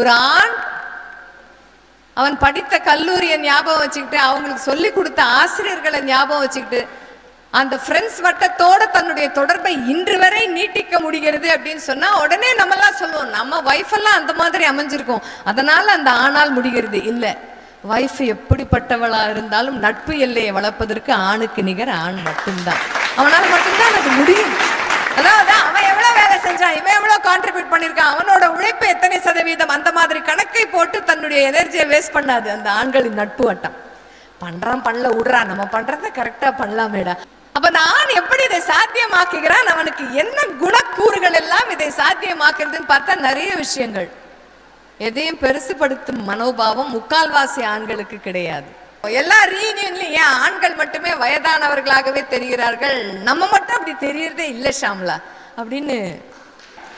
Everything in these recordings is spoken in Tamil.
ஒரு ஆண் அவன் படித்த கல்லூரியை ஞாபகம் வச்சுக்கிட்டு, அவங்களுக்கு சொல்லி கொடுத்த ஆசிரியர்களை ஞாபகம் வச்சுக்கிட்டு, அந்த ஃப்ரெண்ட்ஸ் வட்டத்தோட தன்னுடைய தொடர்பை இன்று வரை நீட்டிக்க முடிகிறது அப்படின்னு சொன்னா உடனே நம்மலாம் சொல்லுவோம், நம்ம வைஃப் எல்லாம் அந்த மாதிரி அமைஞ்சிருக்கோம், அதனால அந்த ஆணால் முடிகிறது. இல்லை, வைஃப் எப்படிப்பட்டவளா இருந்தாலும் நட்பு எல்லையை வளர்ப்பதற்கு ஆணுக்கு நிகர் ஆண் மட்டும்தான். அவனால் மட்டும்தான் அது முடியும். அதாவது அவன் எவ்வளவு வேலை செஞ்சான், இவன் எவ்வளவு கான்ட்ரிபியூட் பண்ணிருக்கான், அவனோட உழைப்பு எத்தனை சதவீதம், அந்த மாதிரி கணக்கை போட்டு தன்னுடைய எனர்ஜியை வேஸ்ட் பண்ணாது அந்த ஆண்களின் நட்பு வட்டம். பண்றான் பண்ணல விடுறான், நம்ம பண்றத கரெக்டா பண்ணலாமேடா. அப்ப நான் எப்படி இதை சாத்தியமாக்குகிறான், அவனுக்கு என்ன குணக்கூறுகள் எல்லாம் இதை சாத்தியமாக்குறதுன்னு பார்த்தா நிறைய விஷயங்கள். எதையும் பெருசுபடுத்தும் மனோபாவம் முக்கால்வாசி ஆண்களுக்கு கிடையாது. எல்லா ரீனியன்லயும் ஏன் ஆண்கள் மட்டுமே வயதானவர்களாகவே தெரிகிறார்கள், நம்ம மட்டும் அப்படி தெரியறதே இல்லை ஷாம்லா அப்படின்னு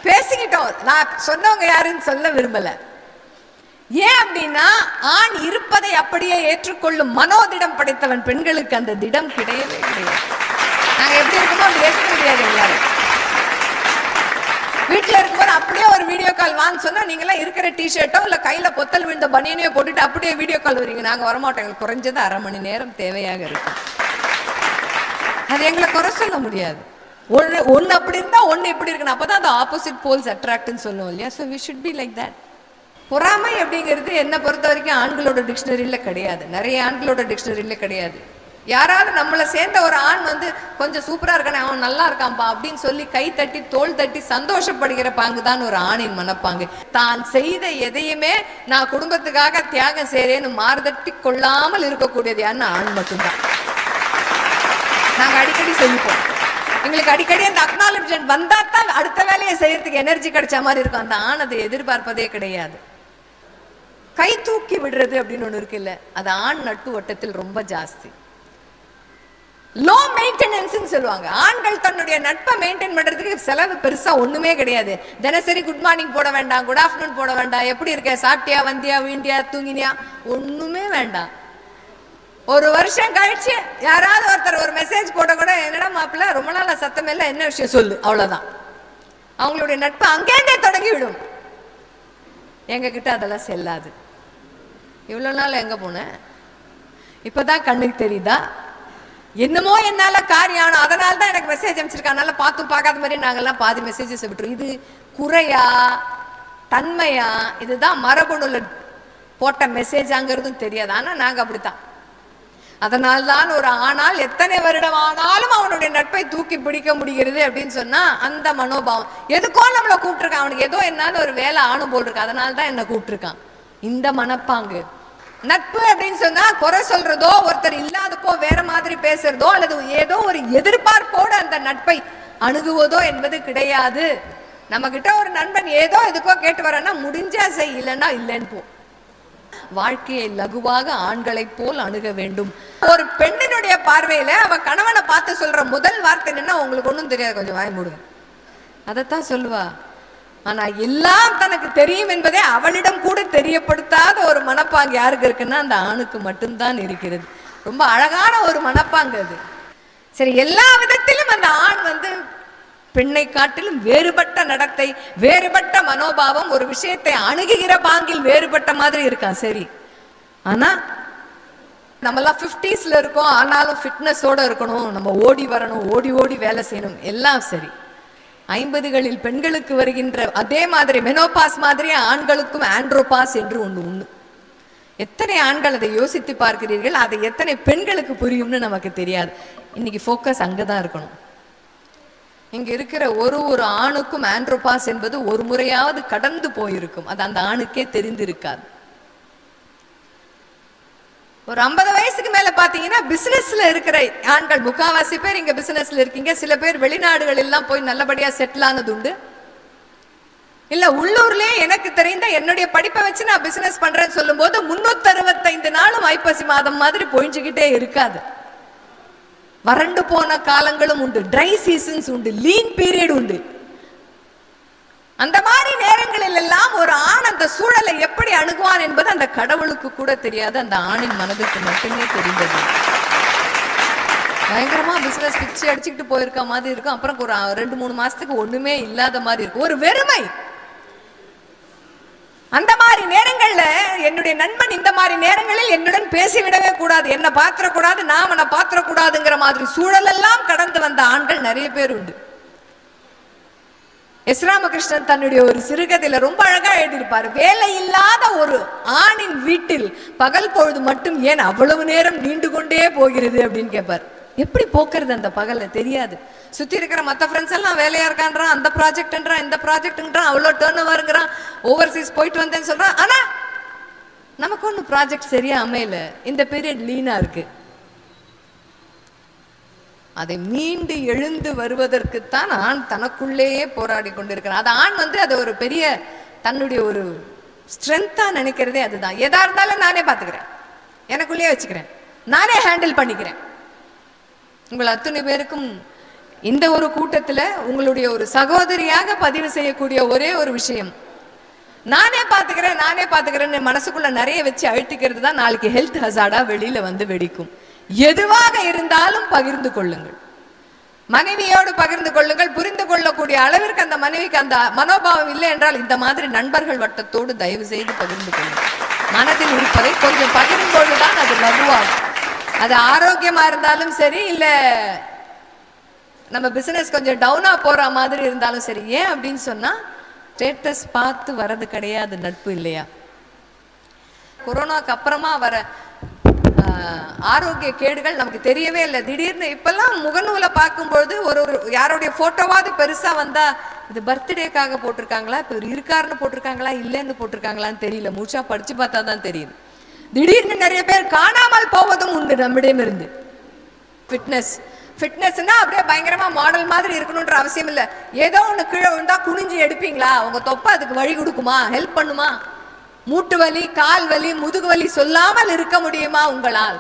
பேசிக்கிட்டோம். நான் சொன்னவங்க யாருன்னு சொல்ல விரும்பல. ஏன் அப்படின்னா ஆண் இருப்பதை அப்படியே ஏற்றுக்கொள்ளும் மனோதிடம் படைத்தவன். பெண்களுக்கு அந்த திடம் கிடையவே கிடையாது. நாங்க எப்படி இருக்கோமோ அப்படி ஏற்க முடியாது. எல்லாரும் வீட்டுல இருக்கும்போது அப்படியே ஒரு வீடியோ கால் வாங்க சொன்னா நீங்களாம் இருக்கிற டிஷர்ட்டோ இல்ல கையில பொத்தல் விழுந்த பனியனையோ போட்டுட்டு அப்படியே வீடியோ கால் வரீங்க. நாங்க வரமாட்டோம், எங்களுக்கு குறைஞ்சது 1/2 மணி நேரம் தேவையாக இருக்கு. அது எங்களை குறை சொல்ல முடியாது. ஒன்னு அப்படி இருந்தா ஒன்னு இப்படி இருக்கணும், அப்பதான் அது ஆப்போசிட் போல்ஸ் அட்ராக்ட்னு சொல்லுவோம் இல்லையா. So we should be like that. பொறாமை அப்படிங்கிறது என்னை பொறுத்த வரைக்கும் ஆண்களோட டிக்ஷனரியில கிடையாது, நிறைய ஆண்களோட டிக்ஷனரியில கிடையாது. யாராவது நம்மளை சேர்ந்த ஒரு ஆண் வந்து கொஞ்சம் சூப்பரா இருக்கானே, அவன் நல்லா இருக்கான்பா அப்படின்னு சொல்லி கை தட்டி தோள் தட்டி சந்தோஷப்படுகிற பாங்குதான் ஒரு ஆணின் மனப்பாங்கு. தான் செய்த எதையுமே நான் குடும்பத்துக்காக தியாகம் செய்றேன்னு மாறுதட்டி கொள்ளாமல் இருக்கக்கூடியது யாருன்னு ஆண் மட்டும்தான். நாங்க அடிக்கடி சொல்லிப்போம், எங்களுக்கு அடிக்கடி அந்த அக்னாலஜ்மெண்ட் வந்தா தான் அடுத்த வேலையை செய்யறதுக்கு எனர்ஜி கிடைச்ச மாதிரி இருக்கும். அந்த ஆண் அதை எதிர்பார்ப்பதே கிடையாது. கை தூக்கி விடுறது அப்படின்னு ஒண்ணு இருக்குல்ல, அது ஆண் நட்பு வட்டத்தில் ரொம்ப ஜாஸ்தி. லோ மெயின்டெனன்ஸ் சொல்லுவாங்க. ஆண்கள் தன்னுடைய நட்பை மெயின்டைன் பண்றதுக்கு செலவு பெருசா ஒண்ணுமே கிடையாது. தினசரி குட் மார்னிங் போட வேண்டாம், குட் ஆஃப்டர்நூன் போட வேண்டாம், எப்படி இருக்க, சாப்பிட்டியா, வந்தியா, வீண்டியா, தூங்கினியா, ஒண்ணுமே வேண்டாம். ஒரு வருஷம் கழிச்சு யாராவது ஒருத்தர் ஒரு மெசேஜ் போட்ட கூட என்னடா மாப்பிள்ள ரொம்ப நாளா சத்தம் இல்லை, என்ன விஷயம் சொல்லு, அவ்வளவுதான். அவங்களுடைய நட்பு அங்கேருந்தே தொடங்கி விடும். எங்க கிட்ட அதெல்லாம் செல்லாது. இவ்வளவு நாள் எங்க போன, இப்பதான் கண்ணுக்கு தெரியுதா, என்னமோ என்னால காரியம், அதனால தான் எனக்கு மெசேஜ் அனுப்பிச்சிருக்கா, அதனால பார்த்தும் பார்க்காத மாதிரி நாங்கெல்லாம் பாதி மெசேஜஸ் விட்டுரும். இது குறையா தன்மையா, இதுதான் மரபணுல போட்ட மெசேஜாங்கிறதும் தெரியாது. ஆனா நாங்க அப்படித்தான். அதனால்தான் ஒரு ஆணால் எத்தனை வருடம் ஆனாலும் அவனுடைய நட்பை தூக்கி பிடிக்க முடிகிறது அப்படின்னு சொன்னா அந்த மனோபாவம். எதுக்கோ நம்மளை கூப்பிட்டுருக்கான், அவனுக்கு ஏதோ என்னால ஒரு வேலை ஆணும் போல் இருக்கு, அதனால்தான் என்ன கூப்பிட்டுருக்கான். இந்த மனப்பாங்கு. நட்பு அப்படின்னு சொன்னா குறை சொல்றதோ, ஒருத்தர் இல்லாதப்போ வேற மாதிரி பேசுறதோ, அல்லது ஏதோ ஒரு எதிர்பார்ப்போடு அந்த நட்பை அணுகுவதோ என்பது கிடையாது. நம்ம கிட்ட ஒரு நண்பன் ஏதோ எதுக்கோ கேட்டு வரன்னா முடிஞ்சா செய், இல்லைன்னா இல்லைன்னு போ. வாழ்க்கையை லகுவாக ஆண்களை போல் அணுக வேண்டும். ஒரு பெண்ணினுடைய பார்வையில அவ கணவனை பார்த்து சொல்ற முதல் வார்த்தை என்னன்னா, உங்களுக்கு ஒண்ணும் தெரியாது, கொஞ்சம் வாய் மூடுங்க, அதைத்தான் சொல்லுவா. ஆனா எல்லாம் தனக்கு தெரியும் என்பதை அவளிடம் கூட தெரியப்படுத்தாத ஒரு மனப்பாங்கு யாருக்கு இருக்குன்னா அந்த ஆணுக்கு மட்டும்தான் இருக்கிறது. ரொம்ப அழகான ஒரு மனப்பாங்கு அது. சரி, எல்லா விதத்திலும் அந்த ஆண் வந்து பெண்ணை காட்டிலும் வேறுபட்ட நடத்தை, வேறுபட்ட மனோபாவம், ஒரு விஷயத்தை அணுகுகிற பாங்கில் வேறுபட்ட மாதிரி இருக்கான். சரி, ஆனா நம்மெல்லாம் 50ஸ்ல இருக்கோம், ஆனாலும் ஃபிட்னஸோட இருக்கணும், நம்ம ஓடி வரணும், ஓடி ஓடி வேலை செய்யணும், எல்லாம் சரி. 50களில் பெண்களுக்கு வருகின்ற அதே மாதிரி மெனோபாஸ் மாதிரி ஆண்களுக்கும் ஆண்ட்ரோபாஸ் என்று ஒண்ணு உண்டு. எத்தனை ஆண்கள் அதை யோசித்து பார்க்கிறீர்கள்? அதை எத்தனை பெண்களுக்கு புரியும்னு நமக்கு தெரியாது. இன்னைக்கு ஃபோக்கஸ் அங்கதான் இருக்கணும். இங்க இருக்கிற ஒரு ஆணுக்கும் ஆண்ட்ரோபாஸ் என்பது ஒரு முறையாவது கடந்து போயிருக்கும், அது அந்த ஆணுக்கே தெரிந்திருக்காது. ஒரு 50 வயசுக்கு மேல பாத்தீங்கன்னா பிசினஸ்ல இருக்கிற ஆண்கள் முக்காவாசி பேர் இங்க பிசினஸ்ல இருக்கீங்க. சில பேர் வெளிநாடுகள் எல்லாம் போய் நல்லபடியா செட்டில் ஆனது உண்டு. இல்ல உள்ளூர்லயே எனக்கு தெரிந்த என்னுடைய படிப்பை வச்சு நான் பிசினஸ் பண்றேன்னு சொல்லும் போது 365 நாளும் ஐப்பசி மாதம் மாதிரி பொழிஞ்சுக்கிட்டே இருக்காது. வறண்டு போன காலங்களும் உண்டு, ட்ரை சீசன்ஸ் உண்டு, லீன் பீரியட் உண்டு. அந்த மாதிரி நேரங்களில் எல்லாம் ஒரு ஆண் அந்த சூழலை எப்படி அணுகுவான் என்பது அந்த கடவுளுக்கு கூட தெரியாது, அந்த ஆணின் மனதுக்கு மட்டுமே தெரிந்தது. பயங்கரமா பிசினஸ் பிச்சு அடிச்சுக்கிட்டு போயிருக்க மாதிரி இருக்கும், அப்புறம் ஒரு 2-3 மாசத்துக்கு ஒண்ணுமே இல்லாத மாதிரி இருக்கும், ஒரு வெறுமை. அந்த மாதிரி நேரங்கள்ல என்னுடைய நண்பன் இந்த மாதிரி நேரங்களில் என்னுடன் பேசிவிடவே கூடாது, என்ன பாத்திரக்கூடாது, நான் அவனை பாத்திரக்கூடாதுங்கிற மாதிரி சூழல் எல்லாம் கடந்து வந்த ஆண்கள் நிறைய பேர் உண்டு. எஸ் ராமகிருஷ்ணன் தன்னுடைய ஒரு சிறுகதையில ரொம்ப அழகா எழுதியிருப்பார். வேலை இல்லாத ஒரு ஆணின் வீட்டில் பகல் பொழுது மட்டும் ஏன் அவ்வளவு நேரம் நீண்டு கொண்டே போகிறது அப்படின்னு கேட்பார். எப்படி போக்குறது அந்த பகல்ல தெரியாது. சுத்தி இருக்கிற மற்ற ஃப்ரெண்ட்ஸ் எல்லாம் வேலையா இருக்கான்றான், அந்த ப்ராஜெக்ட்ன்றான், இந்த ப்ராஜெக்ட்ன்றான், அவ்வளோ டர்ன் ஓவருங்கிறான், ஓவர்சீஸ் போயிட்டு வந்தேன்னு சொல்றான். ஆனா நமக்கு ஒன்றும் ப்ராஜெக்ட் சரியா அமையல, இந்த பீரியட் லீனா இருக்கு. அதை மீண்டு எழுந்து வருவதற்குத்தான் ஆண் தனக்குள்ளேயே போராடி கொண்டிருக்கிறான். அது ஆண் அது ஒரு பெரிய தன்னுடைய ஒரு ஸ்ட்ரென்த்தா நினைக்கிறதே அதுதான். எதா இருந்தாலும் நானே பார்த்துக்கிறேன், எனக்குள்ளேயே வச்சுக்கிறேன், நானே ஹேண்டில் பண்ணிக்கிறேன். உங்கள் அத்தனை பேருக்கும் இந்த ஒரு கூட்டத்துல உங்களுடைய ஒரு சகோதரியாக பதிவு செய்யக்கூடிய ஒரே ஒரு விஷயம், நானே பார்த்துக்கிறேன்னு மனசுக்குள்ள நிறைய வச்சு அழுத்திக்கிறது தான் நாளைக்கு ஹெல்த் ஹசார்டா வெளியில வெடிக்கும். எதுவாக இருந்தாலும் பகிர்ந்து கொள்ளுங்கள், மனைவியோடு பகிர்ந்து கொள்ளுங்கள். புரிந்து கொள்ளக்கூடிய அளவிற்கு அந்த மனைவிக்கு அந்த மனோபாவம் இல்லை என்றால் இந்த மாதிரி நண்பர்கள் வட்டத்தோடு தயவு செய்து பகிர்ந்து கொள்ளுங்கள். மனதில் இருப்பதை கொஞ்சம் பகிர்ந்து கொள்ளுதான் அது லகுவாகும். அது ஆரோக்கியமா இருந்தாலும் சரி, இல்ல நம்ம பிசினஸ் கொஞ்சம் டவுனா போற மாதிரி இருந்தாலும் சரி. ஏன் அப்படின்னு சொன்னா ஸ்டேட்டஸ் பார்த்து வர்றது கிடையாது நட்பு, இல்லையா? கொரோனாக்கு அப்புறமா வர ஆரோக்கிய கேடுகள் நமக்கு தெரியவே இல்லை. திடீர்னு இப்பெல்லாம் முகநூலை பார்க்கும்பொழுது ஒரு யாருடைய போட்டோவாவது பெருசா வந்தா இது பர்த்டேக்காக போட்டிருக்காங்களா, இப்ப இருக்காருன்னு போட்டிருக்காங்களா, இல்லைன்னு போட்டிருக்காங்களான்னு தெரியல. மூச்சா படிச்சு பார்த்தா தான் தெரியுது. திடீர்னு நிறைய பேர் காணாமல் போவதும் உண்டு நம்மிடம் இருந்து. ஃபிட்னஸ்னா அப்படியே பயங்கரமா மாடல் மாதிரி இருக்கணும்ன்ற அவசியம் இல்லை. ஏதோ ஒன்று கீழே விழுந்தா குனிஞ்சு எடுப்பீங்களா? உங்க தொப்பை அதுக்கு வழி கொடுக்குமா, ஹெல்ப் பண்ணுமா? மூட்டு வலி, கால் வலி, முதுகு வலி சொல்லாமல் இருக்க முடியுமா உங்களால்?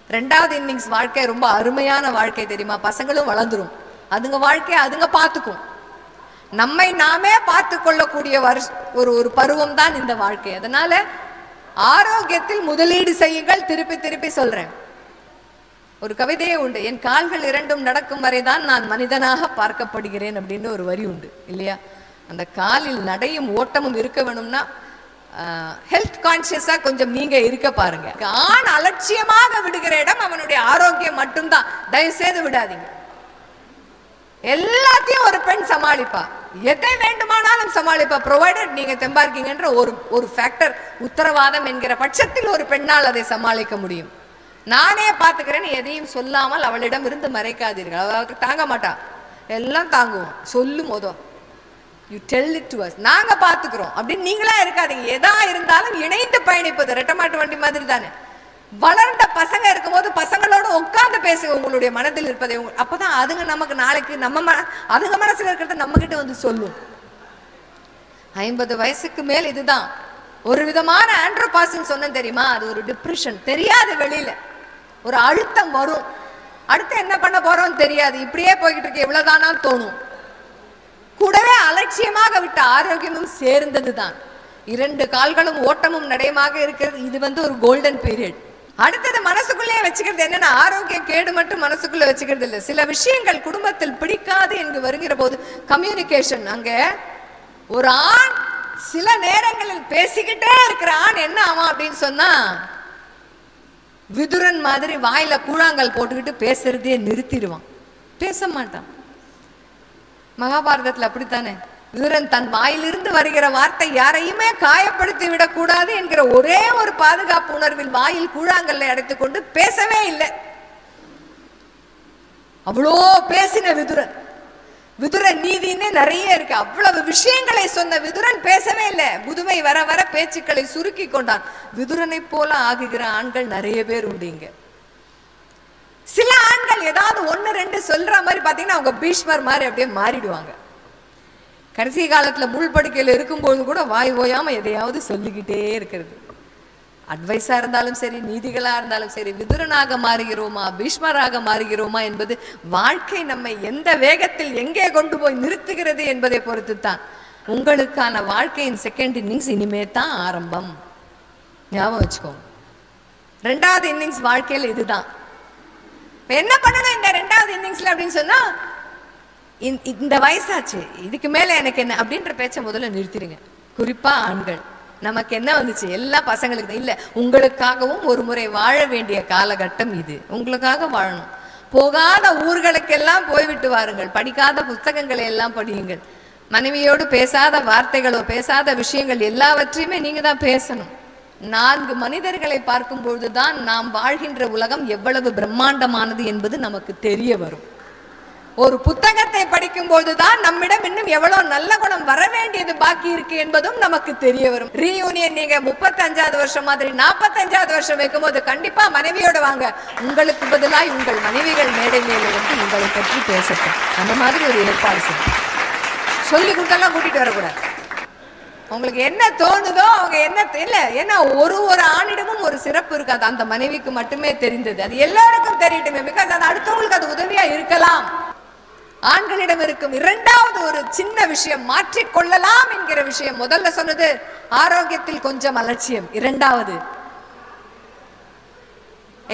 ரெண்டாவது இன்னிங்ஸ் வாழ்க்கை ரொம்ப அருமையான வாழ்க்கை தெரியுமா? பசங்களும் வளர்ந்துரும், அதுங்க வாழ்க்கையை அதுங்க பார்த்துக்கும். நம்மை நாமே பார்த்து கொள்ளக்கூடிய ஒரு பருவம் தான் இந்த வாழ்க்கை. அதனால ஆரோக்கியத்தில் முதலீடு செய்யுங்கள். திருப்பி திருப்பி சொல்றேன். ஒரு கவிதையே உண்டு, என் கால்கள் இரண்டும் நடக்கும் வரைதான் நான் மனிதனாக பார்க்கப்படுகிறேன் அப்படின்னு ஒரு வரி உண்டு, இல்லையா? அந்த காலில் நடையும் ஓட்டமும் இருக்க வேணும்னா ஹெல்த் கான்சியஸா கொஞ்சம் நீங்க இருக்க பாருங்க. ஆண் அலட்சியமாக விடுகிற இடம் அவனுடைய ஆரோக்கியம் மட்டும்தான். தயவு செய்து விடாதீங்க. எல்லாத்தையும் ஒரு பெண் சமாளிப்பா, எதை வேண்டுமானாலும் சமாளிப்பா, ப்ரொவைடட் நீங்க தெம்பா இருக்கீங்கன்ற ஒரு ஃபேக்டர் உத்தரவாதம் என்கிற பட்சத்தில் ஒரு பெண்ணால் அதை சமாளிக்க முடியும். நானே பார்த்துக்கிறேன்னு எதையும் சொல்லாமல் அவளிடம் இருந்து மறைக்காதீர்கள். அவளுக்கு தாங்க மாட்டா, எல்லாம் தாங்குவோம். சொல்லும் போதும் you tell it to us, நாங்க பார்த்துக்கிறோம் அப்படின்னு நீங்களா இருக்காதீங்க. எதா இருந்தாலும் இணைந்து பயணிப்பது ரெட்டமாட்டு வண்டி மாதிரி தானே. வளர்ந்த பசங்க இருக்கும்போது பசங்களோட உட்கார்ந்து பேசுங்க உங்களுடைய மனதில் இருப்பதை. அப்பதான் அதுங்க நமக்கு நாளைக்கு அதுங்க மனசுல இருக்கிறத நம்ம கிட்ட சொல்லும். 50 வயசுக்கு மேல் இதுதான் ஒரு விதமான ஆண்ட்ரோபாசின் சொன்ன தெரியுமா? அது ஒரு டிப்ரெஷன், தெரியாது, வெளியில ஒரு அழுத்தம் வரும். அடுத்து என்ன பண்ண போறோம் தெரியாது, இப்படியே போய்கிட்டு இருக்கு, எவ்வளவுதானா தோணும். கூடவே அலட்சியமாக விட்ட ஆரோக்கியமும் சேர்ந்ததுதான். 2 கால்களும் ஓட்டமும் நடையமாக இருக்கிறது. இது ஒரு கோல்டன் பீரியட். அடுத்தது மனசுக்குள்ளே வச்சுக்கிறது என்னன்னா, ஆரோக்கிய கேடு மட்டும் மனசுக்குள்ள வச்சுக்கிறது இல்லை. சில விஷயங்கள் குடும்பத்தில் பிடிக்காது என்று வருகிற போது கம்யூனிகேஷன். அங்க ஒரு ஆண் சில நேரங்களில் பேசிக்கிட்டே இருக்கிற ஆண் என்ன ஆகும் அப்படின்னு சொன்னா, விதுரன் மாதிரி வாயில கூழாங்கல் போட்டுக்கிட்டு பேசுறதே நிறுத்திடுவான், பேச மாட்டான். மகாபாரதத்துல அப்படித்தானே, விதுரன் தன் வாயிலிருந்து வருகிற வார்த்தை யாரையுமே காயப்படுத்தி விடக்கூடாது என்கிற ஒரே ஒரு பாதுகாப்பு உணர்வில் வாயில் கூழாங்கல்லை அடைத்துக் கொண்டு பேசவே இல்லை. அவ்வளோ பேசின விதுரன் நீதின்னு நிறைய இருக்கு. அவ்வளவு விஷயங்களை சொன்ன விதுரன் பேசவே இல்லை. புதுமை வர வர பேச்சுக்களை சுருக்கி கொண்டான். விதுரனை போல ஆகுகிற ஆண்கள் நிறைய பேர் உண்டு இங்க. சில ஆண்கள் ஏதாவது 1-2 சொல்ற மாதிரி பாத்தீங்கன்னா அவங்க பீஷ்மர் மாதிரி அப்படியே மாறிடுவாங்க. கடைசி காலத்துல முள்படுக்கையில இருக்கும்போது கூட வாய் ஓயாம எதையாவது சொல்லிக்கிட்டே இருக்கிறது. அட்வைஸா இருந்தாலும் சரி, நீதிகளா இருந்தாலும் சரி, விதுரனாக மாறுகிறோமா, பீஷ்மராக மாறுகிறோமா என்பது வாழ்க்கை நம்மை எந்த வேகத்தில் எங்கே கொண்டு போய் நிறுத்துகிறது என்பதை பொறுத்து தான். உங்களுக்கான வாழ்க்கையின் செகண்ட் இன்னிங்ஸ் இனிமே தான் ஆரம்பம், ஞாபகம் வச்சுக்கோங்க. 2வது இன்னிங்ஸ் வாழ்க்கையில் இதுதான். என்ன பண்ணணும் இந்த 2வது இன்னிங்ஸ்ல அப்படின்னு சொன்னா, இந்த வயசாச்சு, இதுக்கு மேல எனக்கு என்ன அப்படின்ற பேச்சை முதல்ல நிறுத்திடுங்க. குறிப்பா ஆண்கள். நமக்கு என்ன வந்துச்சு, எல்லா பசங்களுக்கு தான். இல்ல, உங்களுக்காகவும் ஒரு முறை வாழ வேண்டிய காலகட்டம் இது. உங்களுக்காக வாழணும். போகாத ஊர்களுக்கெல்லாம் போய்விட்டு வாருங்கள். படிக்காத புத்தகங்களை எல்லாம் படியுங்கள். மனைவியோடு பேசாத வார்த்தைகளோ பேசாத விஷயங்கள் எல்லாவற்றையுமே நீங்க தான் பேசணும். 4 மனிதர்களை பார்க்கும் பொழுதுதான் நாம் வாழ்கின்ற உலகம் எவ்வளவு பிரம்மாண்டமானது என்பது நமக்கு தெரிய வரும். ஒரு புத்தகத்தை படிக்கும் போதுதான் நம்மிடம் இன்னும் எவ்வளவு நல்ல குணம் வர வேண்டியது பாக்கி இருக்கு என்பதும் நமக்கு தெரிய வரும். ரீயூனியன் நீங்க 35வது வருஷம் மாதிரி 45வது வருஷம் வைக்கும் போது கண்டிப்பா மனைவியோட வாங்க. உங்களுக்கு பதிலாய் உங்கள் மனைவிகள் மேடை மேலே வந்து உங்களை பற்றி பேசட்டும். அந்த மாதிரி ஒரு ஏற்பாடு செய்யும். சொல்லி கொடுத்தெல்லாம் கூட்டிட்டு வரக்கூடாது. உங்களுக்கு என்ன தோணுதோ அவங்க என்ன இல்ல. ஏன்னா ஒரு ஆணிடமும் ஒரு சிறப்பு இருக்காது. அந்த மனைவிக்கு மட்டுமே தெரிந்தது. அது எல்லாருக்கும் தெரியட்டுமே. பிகாஸ் அது அடுத்தவங்களுக்கு அது உதவியா இருக்கலாம். ஆண்களிடம் இருக்கும் 2வது ஒரு சின்ன விஷயம், மாற்றிக்கொள்ளலாம் என்கிற விஷயம். முதல்ல சொன்னது ஆரோக்கியத்தில் கொஞ்சம் அலட்சியம். 2வது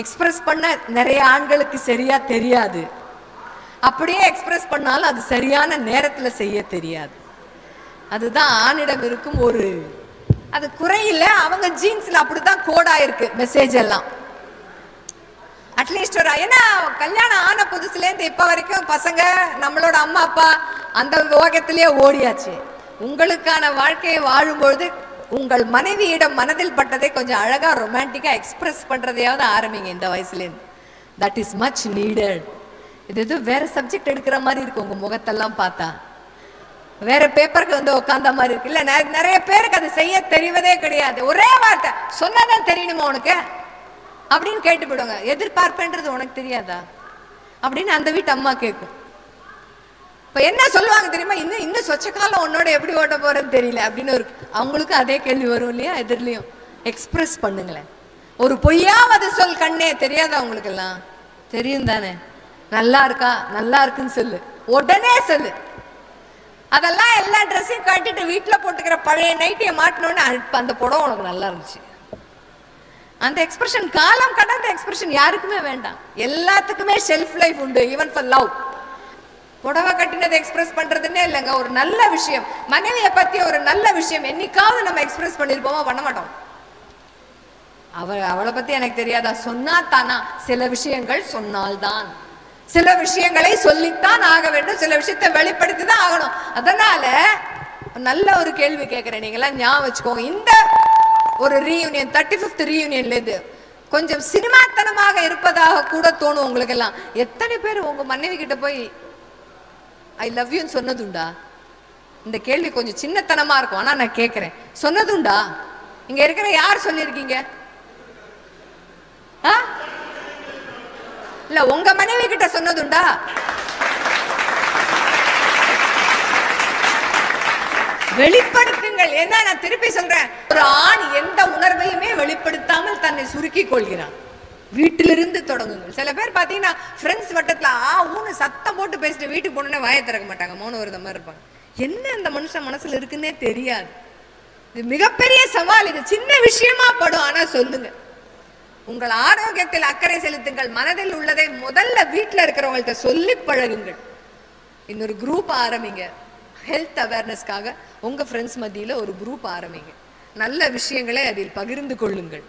எக்ஸ்பிரஸ் பண்ண நிறைய ஆண்களுக்கு சரியா தெரியாது. அப்படியே எக்ஸ்பிரஸ் பண்ணாலும் அது சரியான நேரத்துல செய்ய தெரியாது. அதுதான் ஆணிடம் இருக்கும் ஒரு, அது குறையில்ல. அவங்க ஜீன்ஸ்ல அப்படிதான் கோடா இருக்கு மெசேஜ் எல்லாம். அட்லீஸ்ட் ஒரு, ஏன்னா கல்யாணம் ஆன புதுசுல இருந்து இப்ப வரைக்கும் பசங்க நம்மளோட அம்மா அப்பா அந்த ஓகத்திலேயே ஓடியாச்சு. உங்களுக்கான வாழ்க்கையை வாழும்பொழுது உங்கள் மனைவியிடம் மனதில் பட்டதை கொஞ்சம் அழகா ரொமான்டிக்கா எக்ஸ்பிரஸ் பண்றதையாவது ஆரம்பிங்க இந்த வயசுல இருந்து. That is much needed. இது வேற சப்ஜெக்ட் எடுக்கிற மாதிரி இருக்கு. உங்க முகத்தெல்லாம் பார்த்தா வேற பேப்பருக்கு வந்து உட்காந்த மாதிரி இருக்கு. இல்ல, நிறைய பேருக்கு அது செய்ய தெரிவதே கிடையாது. ஒரே வார்த்தை சொன்னதான் தெரியணுமா உனக்கு அப்படின்னு கேட்டு போயிடுவாங்க. எதிர்பார்ப்புன்றது உனக்கு தெரியாதா அப்படின்னு அந்த வீட்டு அம்மா கேட்கும். இப்ப என்ன சொல்லுவாங்க தெரியுமா, இன்னும் சொச்ச காலம் உன்னோட எப்படி ஓட்ட போறதுன்னு தெரியல அப்படின்னு ஒரு, அவங்களுக்கு அதே கேள்வி வரும் இல்லையா. எதிர்லயும் எக்ஸ்பிரஸ் பண்ணுங்களேன். ஒரு பொய்யாவது சொல் கண்ணே, தெரியாதா உங்களுக்கு எல்லாம்? தெரியும் தானே. நல்லா இருக்கா, நல்லா இருக்குன்னு சொல்லு, உடனே சொல்லு. அதெல்லாம் எல்லா ட்ரெஸ்ஸையும் கட்டிட்டு வீட்டுல போட்டுக்கிற பழைய நைட்டியை மாட்டினோன்னு அந்த புடவை உனக்கு நல்லா இருந்துச்சு. அந்த எக்ஸ்பிரஷன், காலம் கடந்த எக்ஸ்பிரஷன் யாருக்குமே வேண்டாம். எல்லாத்துக்குமே ஷெல்ஃப் லைஃப் உண்டு. Even for love. புடவை கட்டினதை எக்ஸ்பிரஸ் பண்றதுன்னே இல்லைங்க. ஒரு நல்ல விஷயம், மனைவியை பத்தி ஒரு நல்ல விஷயம் என்னைக்காவது நம்ம எக்ஸ்பிரஸ் பண்ணிருப்போமா? பண்ண மாட்டோம். அவளை பத்தி எனக்கு தெரியாதா? சொன்னா தானா? சில விஷயங்கள் சொன்னால்தான். சில விஷயங்களை சொல்லித்தான் ஆக வேண்டும். சில விஷயத்தை வெளிப்படுத்தி தான் ஆகணும். அதனால நல்ல ஒரு கேள்வி கேட்கிறேன். நீங்க எல்லாம் ஞாபகம் வச்சுக்கோங்க. இந்த ஒரு ரீயூனியன், 35th ரீயூனியன்ல இருந்து கொஞ்சம் சினிமாத்தனமாக இருப்பதாக கூட தோணும் உங்களுக்கு எல்லாம். எத்தனை பேர் உங்க மனைவி கிட்ட போய் ஐ லவ் யூன்னு சொன்னதுண்டா? இந்த கேள்வி கொஞ்சம் சின்னத்தனமா இருக்கும், ஆனா நான் கேட்கிறேன். சொன்னதுண்டா? இங்க இருக்கிற யார் சொல்லியிருக்கீங்க? இல்ல, உங்க மனைவி கிட்ட சொன்னதுண்டா? வெளிப்படுத்துங்கள். என்ன, நான் திருப்பி சொல்றேன், ஒரு ஆண் எந்த உணர்வையுமே வெளிப்படுத்தாமல் தன்னை சுருக்கி கொள்கிறான். வீட்டிலிருந்து தொடங்குங்கள். சில பேர் பாத்தீங்கன்னா ஃப்ரெண்ட்ஸ் வட்டத்துல ஊன்னு சத்தம் போட்டு பேசிட்டு வீட்டுக்கு போனோன்னே வாயை திறக்க மாட்டாங்க, மௌனம் விரத மாதிரி இருப்பாங்க. என்ன அந்த மனுஷன் மனசுல இருக்குன்னே தெரியாது. இது மிகப்பெரிய சவால். இது சின்ன விஷயமா படும், ஆனா சொல்லுங்க. உங்கள் ஆரோக்கியத்தில் அக்கறை செலுத்துங்கள். மனதில் உள்ளதை முதல்ல வீட்டில் இருக்கிறவங்கள்ட்ட சொல்லி பழகுங்கள். இன்னொரு குரூப் ஆரம்பிங்க. ஹெல்த் அவேர்னஸ்க்காக உங்க ஃப்ரெண்ட்ஸ் மத்தியில ஒரு குரூப் ஆரம்பிங்க. நல்ல விஷயங்களை அதில் பகிர்ந்து கொள்ளுங்கள்.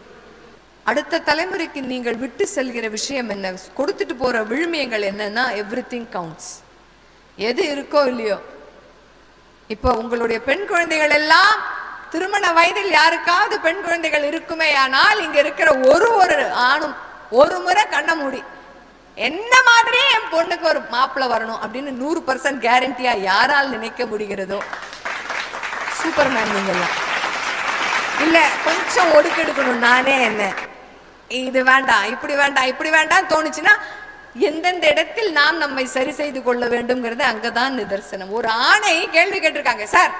அடுத்த தலைமுறைக்கு நீங்கள் விட்டு செல்கிற விஷயம் என்ன, கொடுத்துட்டு போற விழுமியங்கள் என்னன்னா, எவ்ரிதிங் கவுண்ட்ஸ். எது இருக்கோ இல்லையோ. இப்போ உங்களுடைய பெண் குழந்தைகள் எல்லாம் திருமண வயதில் யாருக்காவது பெண் குழந்தைகள் இருக்குமே ஆனால், இங்க இருக்கிற ஒரு ஆணும் ஒரு முறை கண்ண மூடி என்ன மாதிரியே என் பொண்ணுக்கு ஒரு மாப்பிள்ளை வரணும் அப்படின்னு 100% கேரண்டியா யாரால் நினைக்க முடிகிறதோ சூப்பர்மேன் நீங்கெல்லாம். இல்ல, கொஞ்சம் ஒடுக்கெடுக்கணும். நானே என்ன இது வேண்டாம், இப்படி வேண்டாம், இப்படி வேண்டாம் தோணுச்சுன்னா எந்தெந்த இடத்தில் நாம் நம்மை சரி செய்து கொள்ள வேண்டும்ங்கிறது அங்கதான் நிதர்சனம். ஒரு ஆணை கேள்வி கேட்டிருக்காங்க, சார்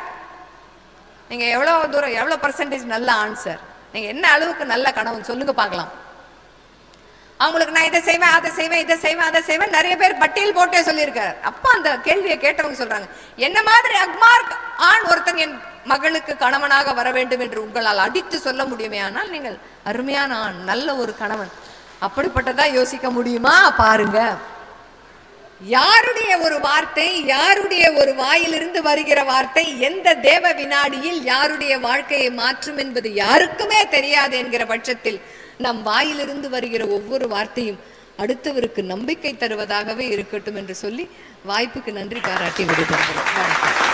நீங்க எவ்வளவு தூரம், எவ்வளவு பர்சன்டேஜ் நல்ல ஆண் சார், நீங்க என்ன அளவுக்கு நல்ல கணவன் சொல்லுங்க பார்க்கலாம். அவங்களுக்கு நான் இதை செய்வேன், அதை செய்வேன், இதை செய்வேன், அதை செய்வேன் நிறைய பேர் பட்டியல் போட்டே சொல்லியிருக்காரு. அப்ப அந்த கேள்வியை கேட்டவங்க சொல்றாங்க, என்ன மாதிரி அக்மார்க் ஆண் ஒருத்தன் என் மகளுக்கு கணவனாக வர வேண்டும் என்று உங்களால் அடித்து சொல்ல முடியுமே, ஆனால் நீங்கள் அருமையான ஆண், நல்ல ஒரு கணவன், அப்படிப்பட்டதா யோசிக்க முடியுமா? பாருங்க. யாருடைய ஒரு வார்த்தை, யாருடைய ஒரு வாயிலிருந்து வருகிற வார்த்தை எந்த தேவ வினாடியில் யாருடைய வாழ்க்கையை மாற்றும் என்பது யாருக்குமே தெரியாது என்கிற பட்சத்தில் நம் வாயிலிருந்து வருகிற ஒவ்வொரு வார்த்தையும் அடுத்தவருக்கு நம்பிக்கை தருவதாகவே இருக்கட்டும் என்று சொல்லி வாய்ப்புக்கு நன்றி பாராட்டி விடுகிறேன்.